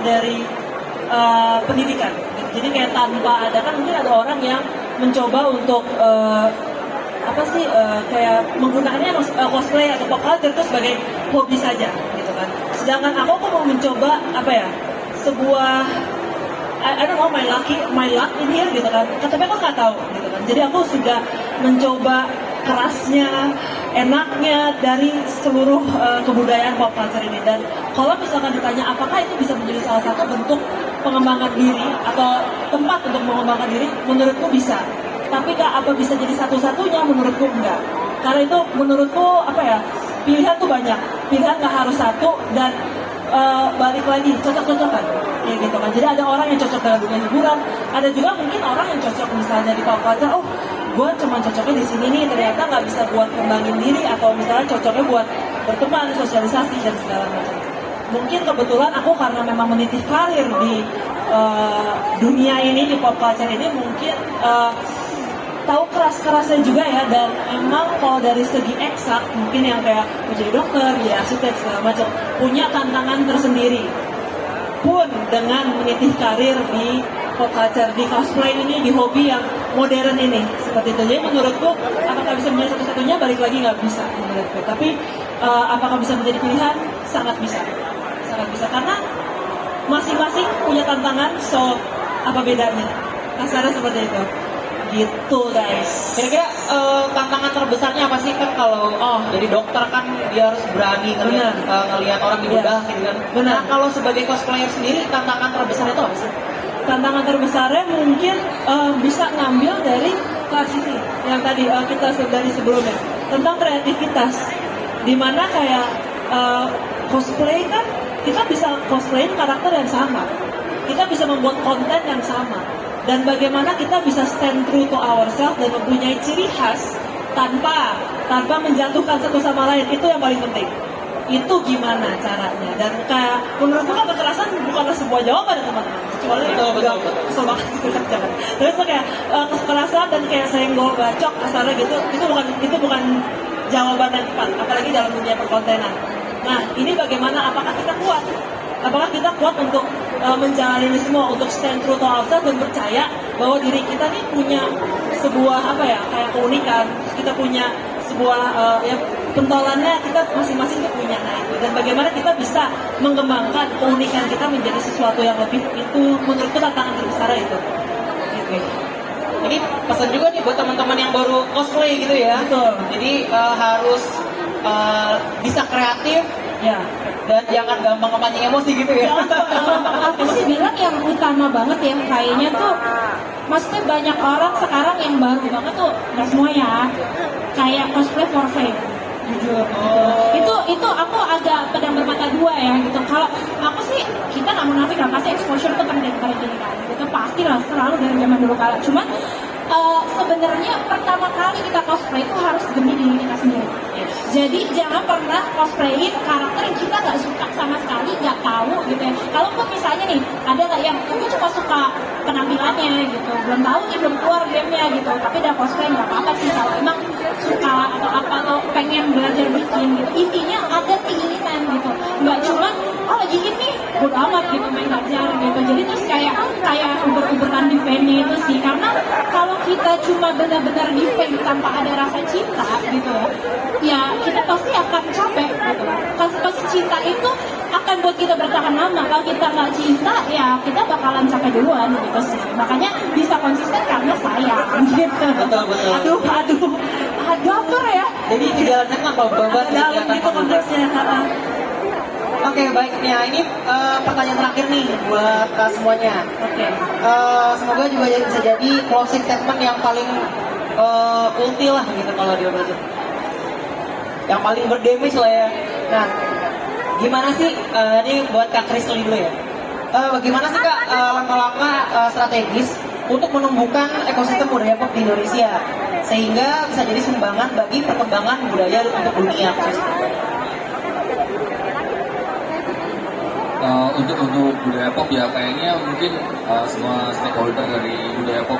dari pendidikan. Jadi kayak tanpa ada, kan mungkin ada orang yang mencoba untuk kayak menggunakannya cosplay atau pop culture itu sebagai hobi saja gitu kan. Sedangkan aku mau mencoba sebuah I don't know my luck in here gitu kan. Tapi aku nggak tahu gitu kan. Jadi aku sudah mencoba kerasnya, enaknya dari seluruh kebudayaan pop culture ini. Dan kalau misalkan ditanya apakah itu bisa menjadi salah satu bentuk pengembangan diri atau tempat untuk mengembangkan diri, menurutku bisa. Tapi apa bisa jadi satu-satunya? Menurutku enggak. Karena itu menurutku pilihan tuh banyak. Pilihan nggak harus satu, dan balik lagi cocok-cocokan ya gitu kan. Jadi ada orang yang cocok dengan dunia hiburan, ada juga mungkin orang yang cocok misalnya di pop culture. Oh, gue cuma cocoknya di sini nih, ternyata nggak bisa buat kembangin diri, atau misalnya cocoknya buat berteman, sosialisasi dan segala macam. Mungkin kebetulan aku karena memang meniti karir di dunia ini, di pop culture ini, mungkin tahu keras-kerasnya juga ya. Dan emang kalau dari segi eksak, mungkin yang kayak menjadi dokter, ya arsitek segala macam, punya tantangan tersendiri. Pun dengan meniti karir di pop culture, di cosplay ini, di hobi yang modern ini, seperti itu. Jadi menurutku, apakah bisa menjadi satu-satunya? Balik lagi nggak bisa menurutku. Tapi apakah bisa menjadi pilihan? Sangat bisa, sangat bisa. Karena masing-masing punya tantangan. So apa bedanya? Kasarnya seperti itu. Gitu guys. Kira-kira tantangan terbesarnya apa sih? Kan kalau jadi dokter kan dia harus berani ngelihat orang dibedah gitu kan. Benar. Nah, kalau sebagai cosplayer sendiri, tantangan terbesarnya itu apa sih? Tantangan terbesarnya mungkin bisa ngambil dari klasisi yang tadi kita dari sebelumnya tentang kreativitas, dimana kayak cosplay kan kita bisa cosplayin karakter yang sama, kita bisa membuat konten yang sama, dan bagaimana kita bisa stand true to ourselves dan mempunyai ciri khas tanpa menjatuhkan satu sama lain. Itu yang paling penting. Itu gimana caranya? Dan kayak menurutku kan kekerasan bukanlah sebuah jawaban ya teman-teman, kecuali betul. kesel banget jangan. Terus tuh kayak kekerasan dan kayak senggol bacok kasarnya gitu, itu bukan jawaban yang tepat, apalagi dalam dunia perkontenan. Nah, ini bagaimana? Apakah kita kuat? Apakah kita kuat untuk menjalani ini semua, untuk stand true to ourselves dan percaya bahwa diri kita nih punya sebuah kayak keunikan, kita punya sebuah pentolannya, kita masing-masing itu punya. Nah itu, dan bagaimana kita bisa mengembangkan keunikan kita menjadi sesuatu yang lebih, itu menurutku tantangan terbesar itu. Gitu. Ini pesan juga nih buat teman-teman yang baru cosplay gitu ya. Betul. Jadi harus bisa kreatif Ya. dan jangan gampang kemancing emosi gitu ya. Aku sih bilang yang utama banget ya, kayaknya tuh maksudnya banyak orang sekarang yang baru banget tuh, nggak semua ya, kayak cosplay for fame, jujur. Itu aku agak pedang bermata dua ya gitu. Kalau aku sih, kita nggak munafik lah, pasti exposure tuh penting pada diri kan, itu pasti lah, selalu dari zaman dulu kala. Cuman sebenarnya pertama kali kita cosplay itu harus demi diri kita sendiri. Jadi jangan pernah cosplayin karakter yang kita nggak suka sama sekali, nggak tahu gitu ya. Kalaupun misalnya nih ada nggak yang aku cuma suka penampilannya gitu, belum tahu nih, belum keluar gamenya gitu, tapi udah cosplay, nggak apa-apa sih kalau emang suka atau apa, atau pengen belajar bikin gitu. Intinya ada keinginan gitu, nggak cuma lagi ini bodo amat gitu main ngajar gitu. Jadi terus kayak uber-uberan di fan-nya itu sih, karena kalau kita cuma benar-benar di fan tanpa ada rasa cinta gitu ya kita pasti akan capek gitu. Pasti cinta itu akan buat kita bertahan lama. Kalau kita nggak cinta ya kita bakalan capek duluan gitu sih. Makanya bisa konsisten karena sayang gitu. Betul. Aduh ya. Jadi di jalan tengah beban Dalam itu konteksnya. Oke, baik. Ya, ini pertanyaan terakhir nih buat semuanya. Oke. Semoga juga bisa jadi closing statement yang paling ulti lah gitu kalau di Obrajo. Yang paling berdamage lah ya. Nah, gimana sih, ini buat Kak Krisli dulu ya. Bagaimana sih Kak langkah-langkah strategis untuk menumbuhkan ekosistem budaya pop di Indonesia sehingga bisa jadi sumbangan bagi perkembangan budaya untuk dunia khususnya? Untuk budaya pop ya kayaknya mungkin semua stakeholder dari budaya pop